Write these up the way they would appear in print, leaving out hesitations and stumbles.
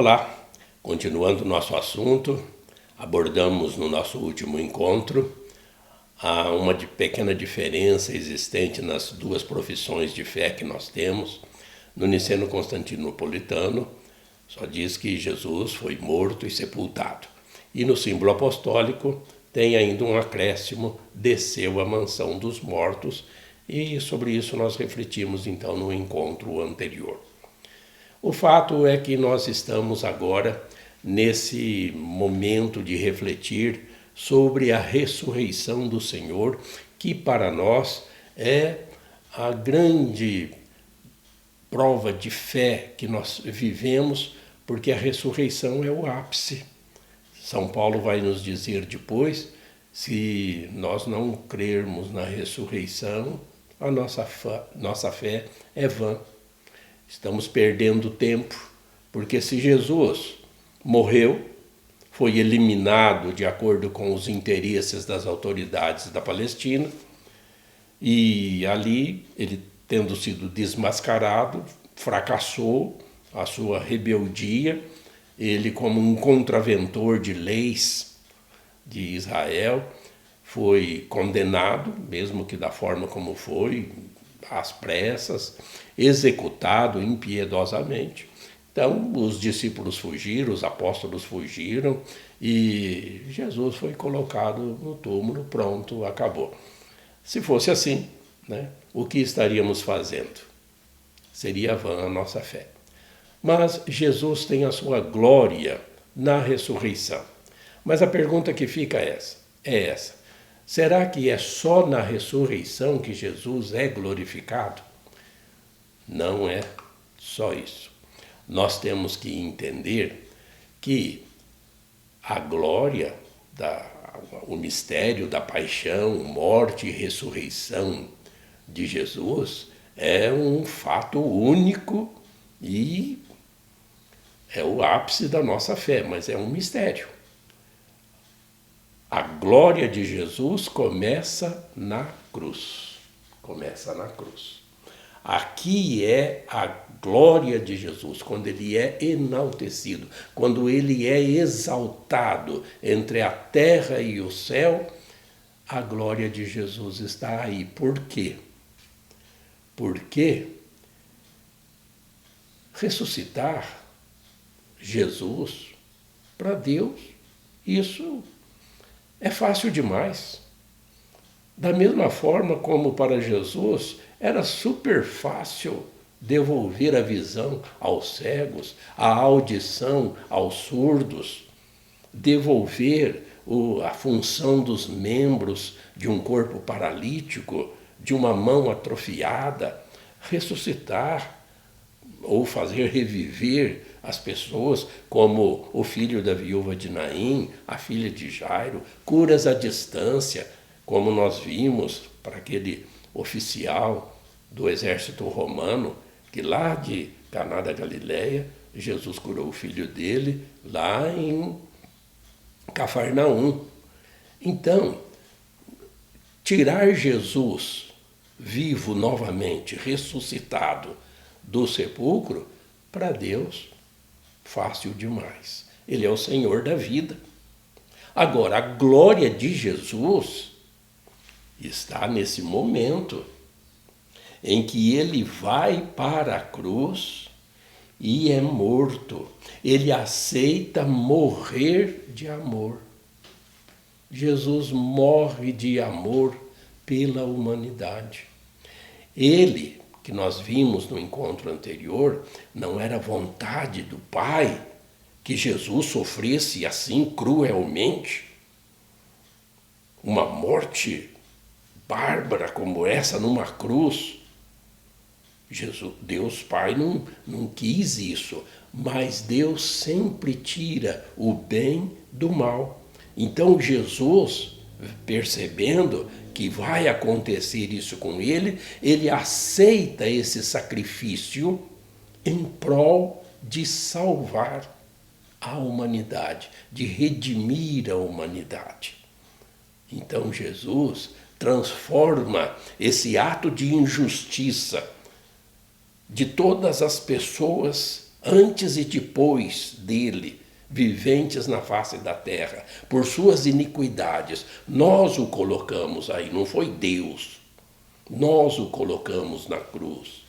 Olá, continuando o nosso assunto, abordamos no nosso último encontro uma pequena diferença existente nas duas profissões de fé que nós temos. No Niceno-Constantinopolitano, só diz que Jesus foi morto e sepultado. E no símbolo apostólico tem ainda um acréscimo, desceu à mansão dos mortos, e sobre isso nós refletimos então no encontro anterior. O fato é que nós estamos agora nesse momento de refletir sobre a ressurreição do Senhor, que para nós é a grande prova de fé que nós vivemos, porque a ressurreição é o ápice. São Paulo vai nos dizer depois, se nós não crermos na ressurreição, a nossa fé é vã. Estamos perdendo tempo, porque se Jesus morreu, foi eliminado de acordo com os interesses das autoridades da Palestina, e ali, ele tendo sido desmascarado, fracassou a sua rebeldia, ele como um contraventor de leis de Israel, foi condenado, mesmo que da forma como foi, às pressas, executado impiedosamente. Então, os discípulos fugiram, os apóstolos fugiram e Jesus foi colocado no túmulo, pronto, acabou. Se fosse assim, o que estaríamos fazendo? Seria vã a nossa fé. Mas Jesus tem a sua glória na ressurreição. Mas a pergunta que fica é essa. Será que é só na ressurreição que Jesus é glorificado? Não é só isso. Nós temos que entender que a glória, o mistério da paixão, morte e ressurreição de Jesus é um fato único e é o ápice da nossa fé, mas é um mistério. A glória de Jesus começa na cruz. Começa na cruz. Aqui é a glória de Jesus, quando ele é enaltecido, quando ele é exaltado entre a terra e o céu, a glória de Jesus está aí. Por quê? Porque ressuscitar Jesus para Deus, isso é fácil demais. Da mesma forma como para Jesus era super fácil devolver a visão aos cegos, a audição aos surdos, devolver a função dos membros de um corpo paralítico, de uma mão atrofiada, ressuscitar ou fazer reviver as pessoas, como o filho da viúva de Naim, a filha de Jairo, curas à distância, como nós vimos para aquele oficial do exército romano, que lá de Caná da Galileia, Jesus curou o filho dele lá em Cafarnaum. Então, tirar Jesus vivo novamente, ressuscitado do sepulcro, para Deus, fácil demais. Ele é o Senhor da vida. Agora, a glória de Jesus está nesse momento em que ele vai para a cruz e é morto. Ele aceita morrer de amor. Jesus morre de amor pela humanidade. Ele, que nós vimos no encontro anterior, não era vontade do Pai que Jesus sofresse assim cruelmente uma morte bárbara como essa numa cruz. Deus Pai não quis isso, mas Deus sempre tira o bem do mal. Então Jesus, percebendo que vai acontecer isso com ele, ele aceita esse sacrifício em prol de salvar a humanidade, de redimir a humanidade. Então Jesus transforma esse ato de injustiça de todas as pessoas antes e depois dele, viventes na face da terra, por suas iniquidades, nós o colocamos aí, não foi Deus. Nós o colocamos na cruz.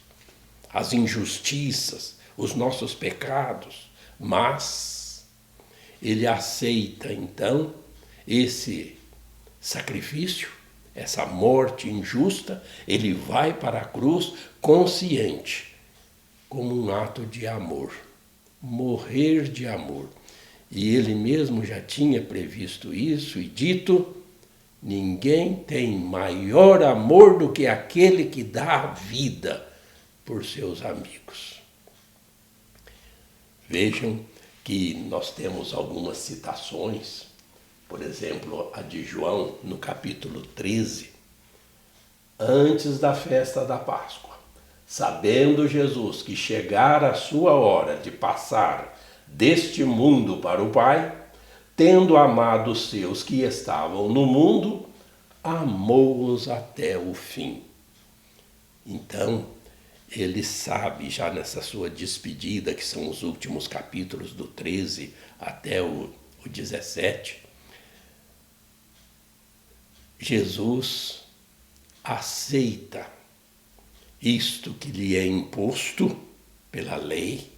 As injustiças, os nossos pecados, mas ele aceita então esse sacrifício, essa morte injusta, ele vai para a cruz consciente, como um ato de amor, morrer de amor. E ele mesmo já tinha previsto isso e dito: ninguém tem maior amor do que aquele que dá a vida por seus amigos. Vejam que nós temos algumas citações, por exemplo, a de João, no capítulo 13, antes da festa da Páscoa. Sabendo Jesus que chegara a sua hora de passar deste mundo para o Pai, tendo amado os seus que estavam no mundo, amou-os até o fim. Então, ele sabe, já nessa sua despedida, que são os últimos capítulos do 13 até o 17, Jesus aceita isto que lhe é imposto pela lei,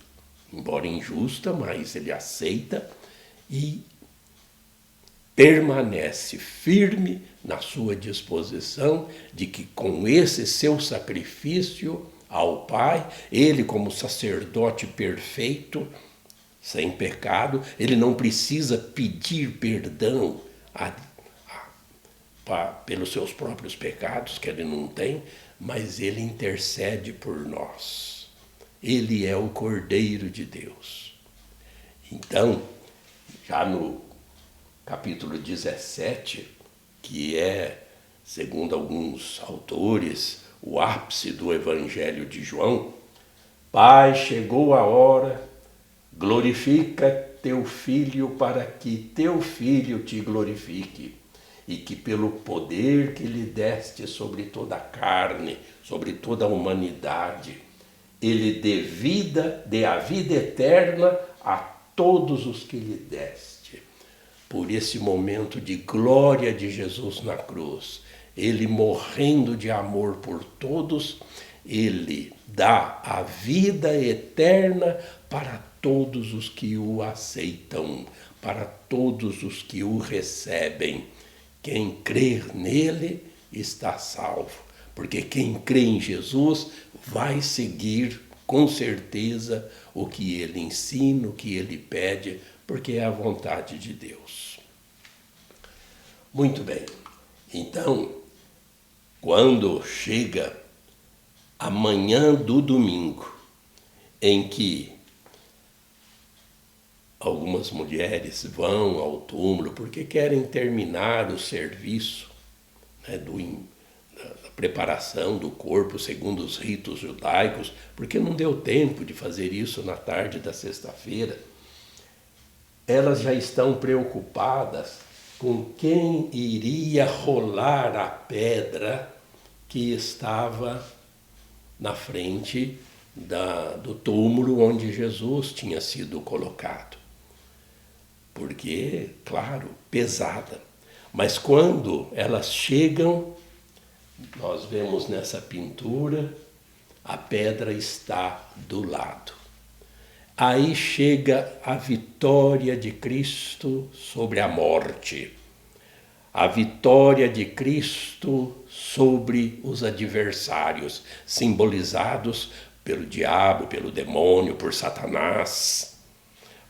embora injusta, mas ele aceita e permanece firme na sua disposição de que com esse seu sacrifício ao Pai, ele como sacerdote perfeito, sem pecado, ele não precisa pedir perdão pelos seus próprios pecados, que ele não tem, mas ele intercede por nós. Ele é o Cordeiro de Deus. Então, já no capítulo 17, que é, segundo alguns autores, o ápice do Evangelho de João: Pai, chegou a hora, glorifica teu Filho para que teu Filho te glorifique, e que pelo poder que lhe deste sobre toda a carne, sobre toda a humanidade, ele dê a vida eterna a todos os que lhe deste. Por esse momento de glória de Jesus na cruz, ele morrendo de amor por todos, ele dá a vida eterna para todos os que o aceitam, para todos os que o recebem. Quem crer nele está salvo, porque quem crê em Jesus vai seguir com certeza o que ele ensina, o que ele pede, porque é a vontade de Deus. Muito bem, então, quando chega a manhã do domingo, em que algumas mulheres vão ao túmulo porque querem terminar o serviço, né, da preparação do corpo segundo os ritos judaicos, porque não deu tempo de fazer isso na tarde da sexta-feira. Elas já estão preocupadas com quem iria rolar a pedra que estava na frente do túmulo onde Jesus tinha sido colocado. Porque, claro, pesada. Mas quando elas chegam, nós vemos nessa pintura, a pedra está do lado. Aí chega a vitória de Cristo sobre a morte. A vitória de Cristo sobre os adversários, simbolizados pelo diabo, pelo demônio, por Satanás.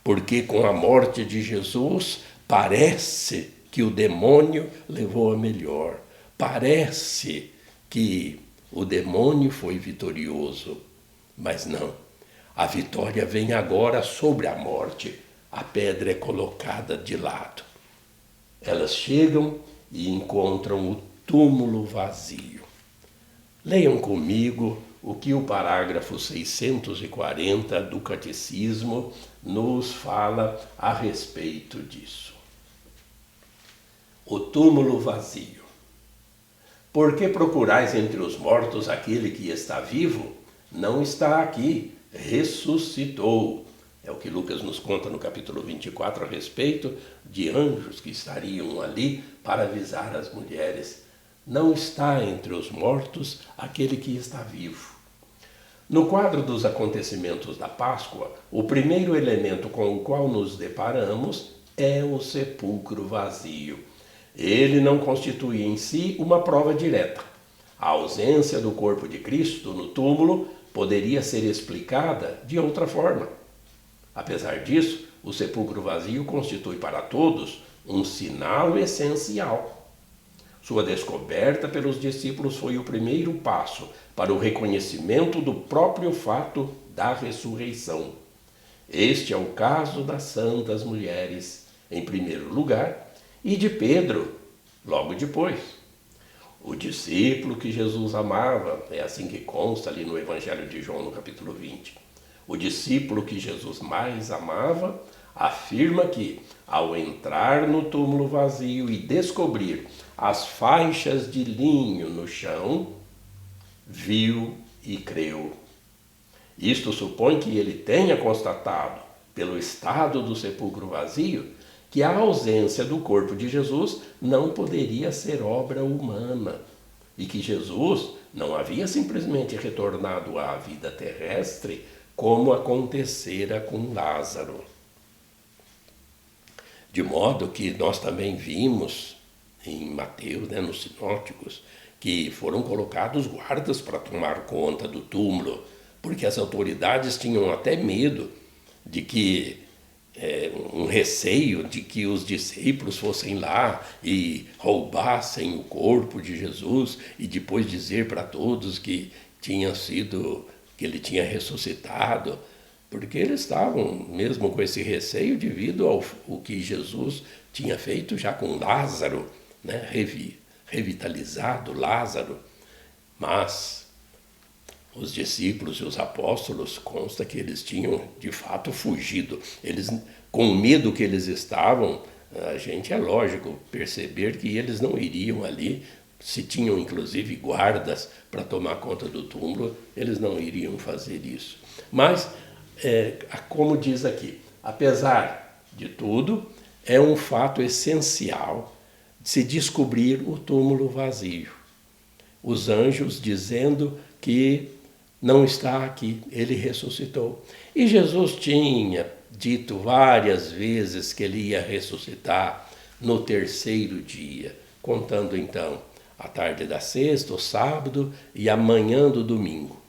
Porque com a morte de Jesus, parece que o demônio levou a melhor. Parece que o demônio foi vitorioso. Mas não. A vitória vem agora sobre a morte. A pedra é colocada de lado. Elas chegam e encontram o túmulo vazio. Leiam comigo o que o parágrafo 640 do Catecismo nos fala a respeito disso. O túmulo vazio. Por que procurais entre os mortos aquele que está vivo? Não está aqui, ressuscitou. É o que Lucas nos conta no capítulo 24 a respeito de anjos que estariam ali para avisar as mulheres: não está entre os mortos aquele que está vivo. No quadro dos acontecimentos da Páscoa, o primeiro elemento com o qual nos deparamos é o sepulcro vazio. Ele não constitui em si uma prova direta. A ausência do corpo de Cristo no túmulo poderia ser explicada de outra forma. Apesar disso, o sepulcro vazio constitui para todos um sinal essencial. Sua descoberta pelos discípulos foi o primeiro passo para o reconhecimento do próprio fato da ressurreição. Este é o caso das santas mulheres, em primeiro lugar, e de Pedro, logo depois. O discípulo que Jesus amava, é assim que consta ali no Evangelho de João, no capítulo 20. O discípulo que Jesus mais amava afirma que, ao entrar no túmulo vazio e descobrir as faixas de linho no chão, viu e creu. Isto supõe que ele tenha constatado, pelo estado do sepulcro vazio, que a ausência do corpo de Jesus não poderia ser obra humana e que Jesus não havia simplesmente retornado à vida terrestre como acontecera com Lázaro. De modo que nós também vimos em Mateus, nos sinóticos, que foram colocados guardas para tomar conta do túmulo, porque as autoridades tinham até medo de que, um receio de que os discípulos fossem lá e roubassem o corpo de Jesus e depois dizer para todos que que ele tinha ressuscitado, porque eles estavam mesmo com esse receio devido ao que Jesus tinha feito já com Lázaro, revitalizado Lázaro. Mas os discípulos e os apóstolos consta que eles tinham de fato fugido. Eles, com o medo que eles estavam, a gente é lógico perceber que eles não iriam ali. Se tinham inclusive guardas para tomar conta do túmulo, eles não iriam fazer isso. Mas, como diz aqui, apesar de tudo, é um fato essencial de se descobrir o túmulo vazio. Os anjos dizendo que não está aqui, ele ressuscitou. E Jesus tinha dito várias vezes que ele ia ressuscitar no terceiro dia, contando então a tarde da sexta, o sábado e a manhã do domingo.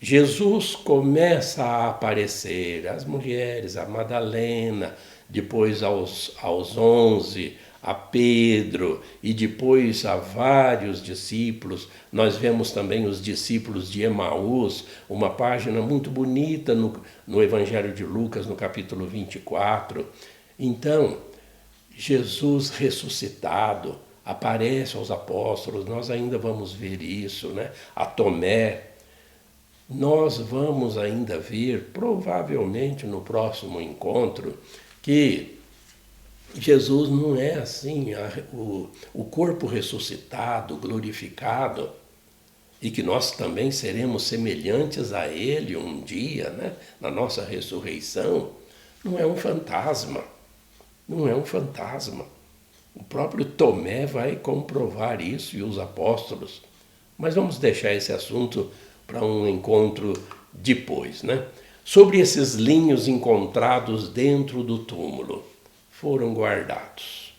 Jesus começa a aparecer às mulheres, a Madalena, depois aos 11, a Pedro e depois a vários discípulos. Nós vemos também os discípulos de Emaús, uma página muito bonita no Evangelho de Lucas, no capítulo 24. Então, Jesus ressuscitado aparece aos apóstolos, nós ainda vamos ver isso, a Tomé. Nós vamos ainda ver, provavelmente no próximo encontro, que Jesus não é assim, o corpo ressuscitado, glorificado, e que nós também seremos semelhantes a Ele um dia, na nossa ressurreição, não é um fantasma, não é um fantasma. O próprio Tomé vai comprovar isso e os apóstolos. Mas vamos deixar esse assunto para um encontro depois, Sobre esses linhos encontrados dentro do túmulo, foram guardados,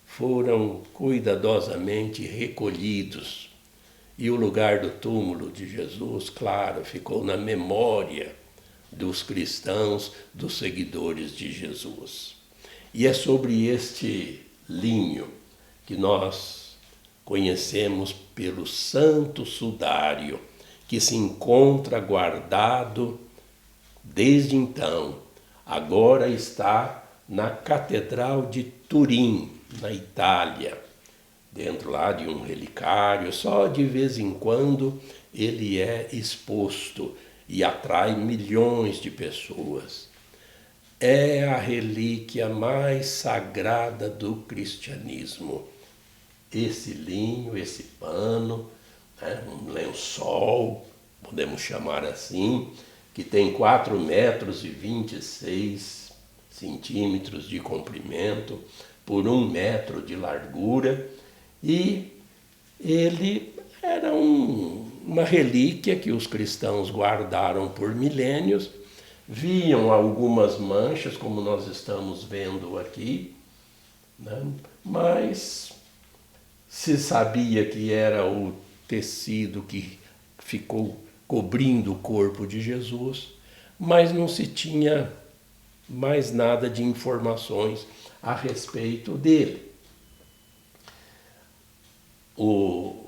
foram cuidadosamente recolhidos. E o lugar do túmulo de Jesus, claro, ficou na memória dos cristãos, dos seguidores de Jesus. E é sobre este linho que nós conhecemos pelo Santo Sudário, que se encontra guardado desde então. Agora está na Catedral de Turim, na Itália, dentro lá de um relicário. Só de vez em quando ele é exposto e atrai milhões de pessoas. É a relíquia mais sagrada do cristianismo. Esse linho, esse pano, um lençol, podemos chamar assim, que tem 4 metros e 26 centímetros de comprimento por 1 metro de largura, e ele era uma relíquia que os cristãos guardaram por milênios, viam algumas manchas, como nós estamos vendo aqui, né? Mas se sabia que era o tecido que ficou cobrindo o corpo de Jesus, mas não se tinha mais nada de informações a respeito dele.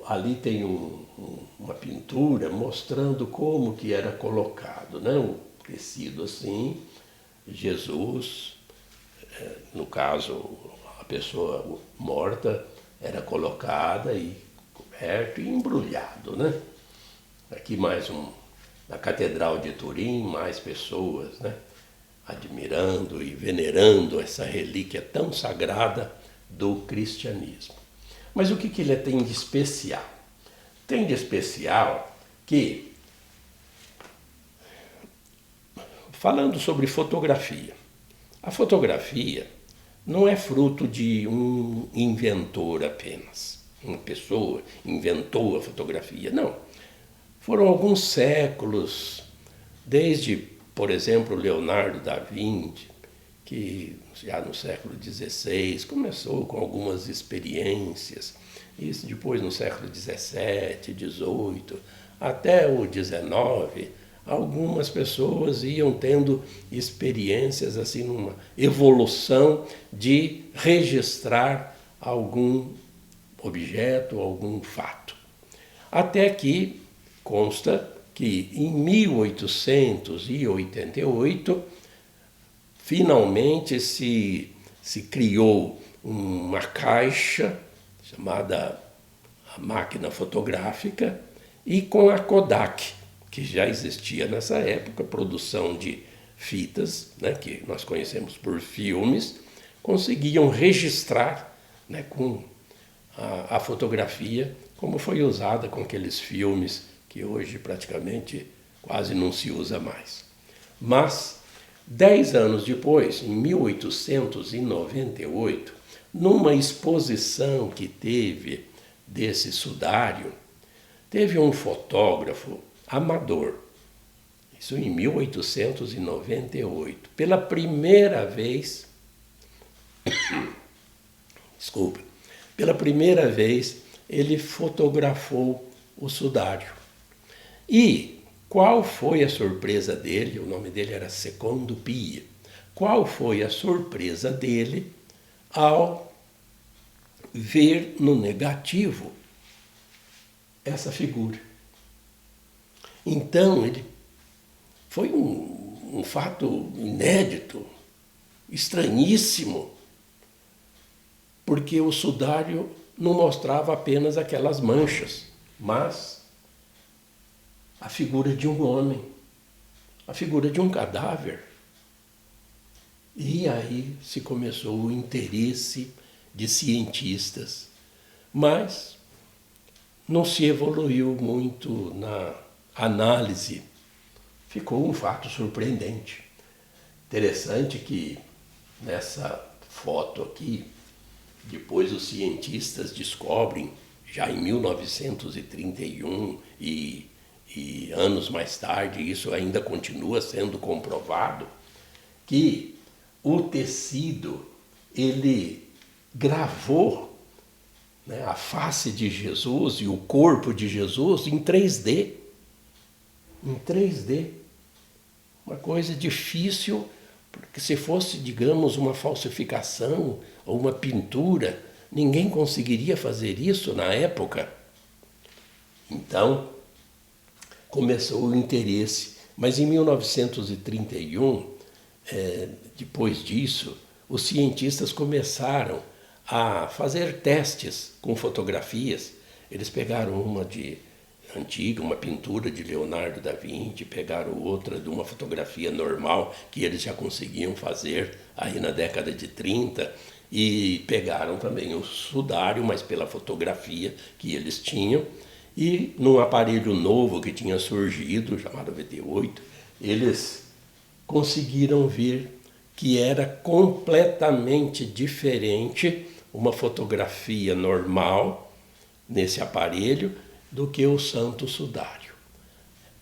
Ali tem uma pintura mostrando como que era colocado, né? O tecido assim, Jesus, no caso, a pessoa morta era colocada e coberto e embrulhado, né? Aqui na Catedral de Turim, mais pessoas, né? Admirando e venerando essa relíquia tão sagrada do cristianismo. Mas o que ele tem de especial? Tem de especial que, falando sobre fotografia, a fotografia não é fruto de um inventor apenas. Uma pessoa inventou a fotografia, não. Foram alguns séculos, desde, por exemplo, Leonardo da Vinci, que já no século XVI começou com algumas experiências, isso depois no século XVII, XVIII, até o XIX, algumas pessoas iam tendo experiências assim, numa evolução de registrar algum objeto, algum fato. Até que consta que em 1888, finalmente se criou uma caixa chamada a máquina fotográfica, e com a Kodak, que já existia nessa época, produção de fitas, né, que nós conhecemos por filmes, conseguiam registrar, né, com a fotografia, como foi usada com aqueles filmes que hoje praticamente quase não se usa mais. Mas 10 anos depois, em 1898, numa exposição que teve desse sudário, teve um fotógrafo amador, isso em 1898, pela primeira vez, pela primeira vez ele fotografou o sudário. E qual foi a surpresa dele? O nome dele era Secondo Pia. Qual foi a surpresa dele ao ver no negativo essa figura? Então, foi um fato inédito, estranhíssimo, porque o sudário não mostrava apenas aquelas manchas, mas a figura de um homem, a figura de um cadáver. E aí se começou o interesse de cientistas, mas não se evoluiu muito na análise. Ficou um fato surpreendente. Interessante que nessa foto aqui, depois os cientistas descobrem, já em 1931 e anos mais tarde, isso ainda continua sendo comprovado, que o tecido, ele gravou, né, a face de Jesus e o corpo de Jesus em 3D. Em 3D. Uma coisa difícil, porque se fosse, digamos, uma falsificação ou uma pintura, ninguém conseguiria fazer isso na época. Então, começou o interesse. Mas em 1931, depois disso, os cientistas começaram a fazer testes com fotografias. Eles pegaram uma antiga, uma pintura de Leonardo da Vinci, pegaram outra de uma fotografia normal que eles já conseguiam fazer aí na década de 30, e pegaram também o sudário, mas pela fotografia que eles tinham, e num aparelho novo que tinha surgido, chamado VT8, eles conseguiram ver que era completamente diferente uma fotografia normal nesse aparelho do que o Santo Sudário.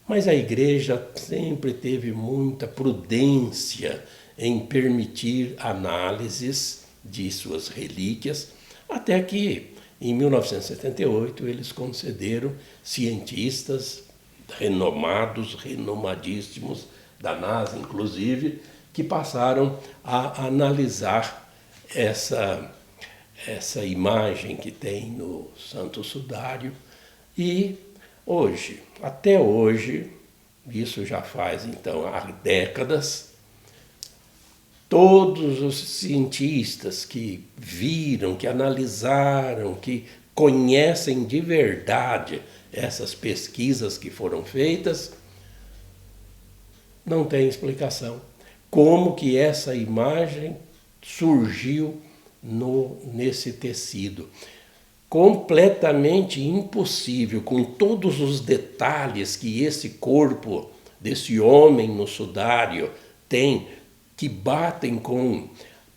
Mas a igreja sempre teve muita prudência em permitir análises de suas relíquias, até que, em 1978, eles concederam cientistas renomadíssimos, da NASA inclusive, que passaram a analisar essa imagem que tem no Santo Sudário. E hoje, até hoje, isso já faz então há décadas, todos os cientistas que viram, que analisaram, que conhecem de verdade essas pesquisas que foram feitas, não tem explicação. Como que essa imagem surgiu nesse tecido? Completamente impossível, com todos os detalhes que esse corpo desse homem no sudário tem, que batem com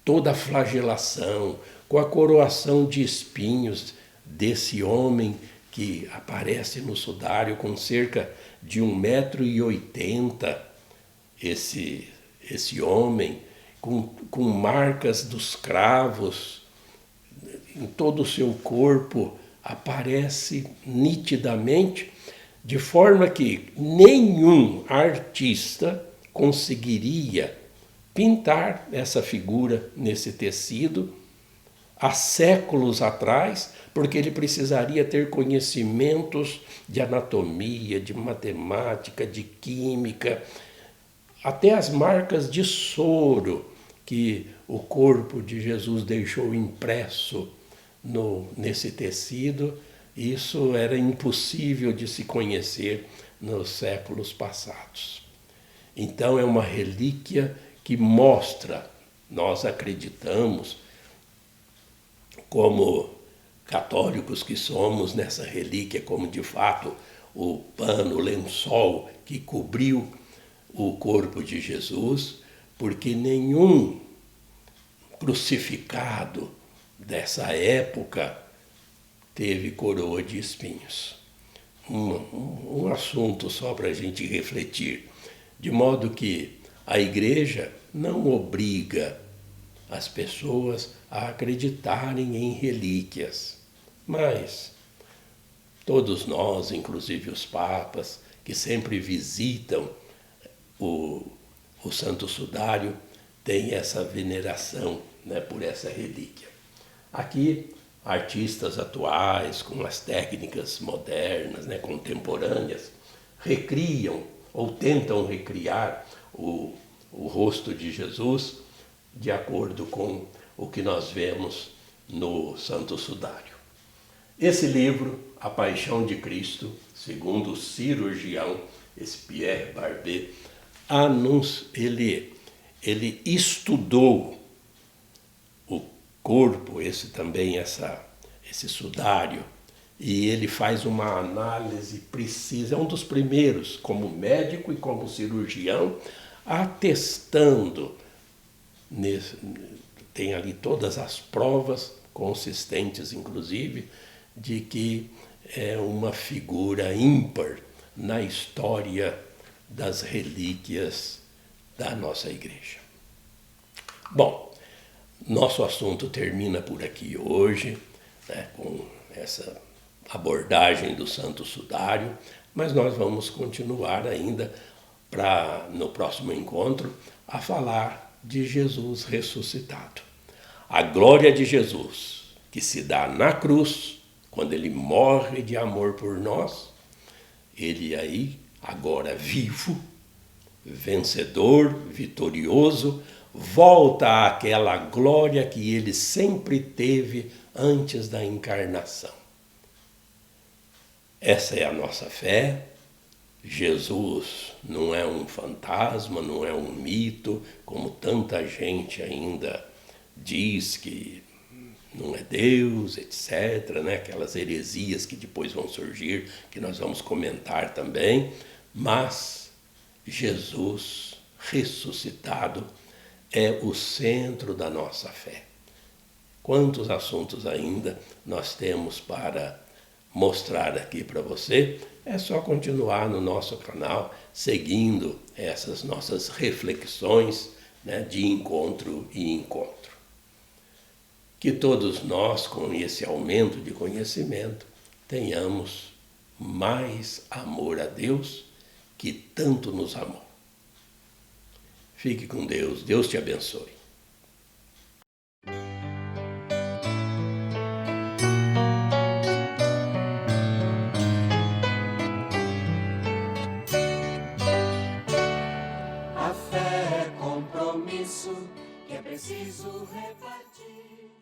toda a flagelação, com a coroação de espinhos desse homem que aparece no sudário com cerca de 1,80 m, esse homem, com marcas dos cravos em todo o seu corpo, aparece nitidamente, de forma que nenhum artista conseguiria pintar essa figura nesse tecido há séculos atrás, porque ele precisaria ter conhecimentos de anatomia, de matemática, de química, até as marcas de soro que o corpo de Jesus deixou impresso nesse tecido, isso era impossível de se conhecer nos séculos passados. Então é uma relíquia que mostra, nós acreditamos, como católicos que somos, nessa relíquia, como de fato o pano, o lençol que cobriu o corpo de Jesus, porque nenhum crucificado dessa época teve coroa de espinhos. Um assunto só para a gente refletir, de modo que a igreja não obriga as pessoas a acreditarem em relíquias, mas todos nós, inclusive os papas, que sempre visitam o Santo Sudário, têm essa veneração, né, por essa relíquia. Aqui, artistas atuais, com as técnicas modernas, né, contemporâneas, recriam ou tentam recriar o rosto de Jesus de acordo com o que nós vemos no Santo Sudário. Esse livro, A Paixão de Cristo, segundo o cirurgião, esse Pierre Barbet, ele estudou o corpo, esse sudário, e ele faz uma análise precisa, é um dos primeiros, como médico e como cirurgião, atestando, tem ali todas as provas, consistentes inclusive, de que é uma figura ímpar na história das relíquias da nossa igreja. Bom, nosso assunto termina por aqui hoje, né, com essa abordagem do Santo Sudário, mas nós vamos continuar ainda no próximo encontro a falar de Jesus ressuscitado. A glória de Jesus, que se dá na cruz, quando ele morre de amor por nós, ele aí, agora vivo, vencedor, vitorioso, volta àquela glória que ele sempre teve antes da encarnação. Essa é a nossa fé. Jesus não é um fantasma, não é um mito, como tanta gente ainda diz que não é Deus, etc., né? Aquelas heresias que depois vão surgir, que nós vamos comentar também, mas Jesus ressuscitado é o centro da nossa fé. Quantos assuntos ainda nós temos para mostrar aqui para você? É só continuar no nosso canal, seguindo essas nossas reflexões, né, de encontro e encontro. Que todos nós, com esse aumento de conhecimento, tenhamos mais amor a Deus, que tanto nos amou. Fique com Deus, Deus te abençoe. A fé é compromisso que é preciso repartir.